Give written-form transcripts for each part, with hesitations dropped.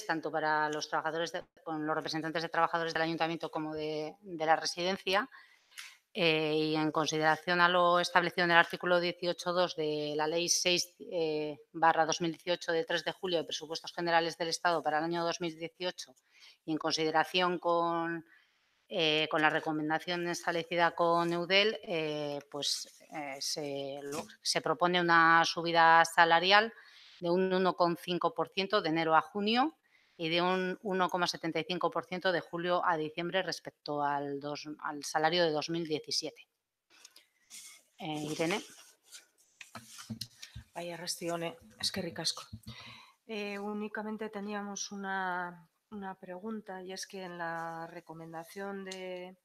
tanto para los trabajadores, con los representantes de trabajadores del ayuntamiento como de la residencia. Y en consideración a lo establecido en el artículo 18.2 de la Ley 6 barra 2018 de 3 de julio de Presupuestos Generales del Estado para el año 2018 y en consideración con la recomendación establecida con Eudel, se propone una subida salarial de un 1,5% de enero a junio y de un 1,75% de julio a diciembre respecto al salario de 2017. Irene. Bai, arrastion, eskerrik asko. Únicamente teníamos una pregunta, y es que en la recomendación de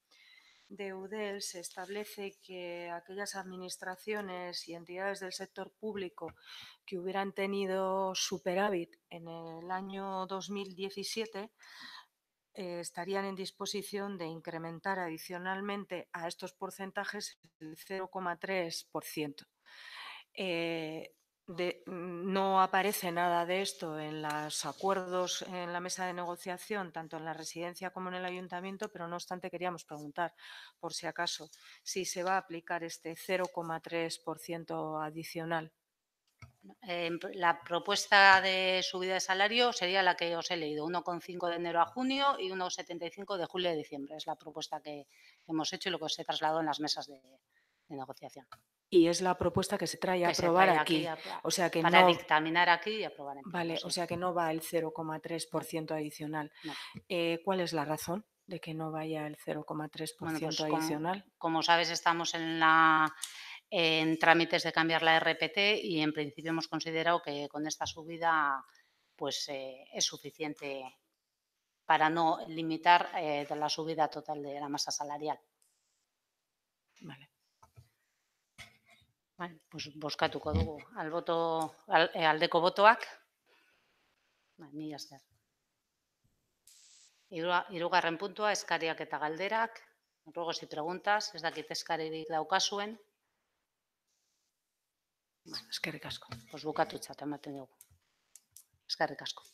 Eudel se establece que aquellas administraciones y entidades del sector público que hubieran tenido superávit en el año 2017 estarían en disposición de incrementar adicionalmente a estos porcentajes el 0,3%. No aparece nada de esto en los acuerdos en la mesa de negociación, tanto en la residencia como en el ayuntamiento, pero no obstante queríamos preguntar, por si acaso, si se va a aplicar este 0,3% adicional. La propuesta de subida de salario sería la que os he leído, 1,5 de enero a junio y 1,75 de julio a diciembre. Es la propuesta que hemos hecho y lo que se trasladó en las mesas de negociación. Y es la propuesta que se trae a Que se aprobar trae aquí. O sea que para no, dictaminar aquí y aprobar en pleno. vale, Sí. o sea que no va el 0,3% adicional. No. ¿Cuál es la razón de que no vaya el 0,3% Bueno, pues adicional? como sabes, estamos en trámites de cambiar la RPT y en principio hemos considerado que con esta subida pues es suficiente para no limitar la subida total de la masa salarial. Vale. Vale, pues bozkatuko dugu. Aldeko botoak. Mila esker. Hirugarren puntua, eskariak eta galderak. Ruegos y preguntas, ez dakit eskaririk daukazuen. Eskerrik asko. Pues bukatutzat ematen dugu. Eskerrik asko.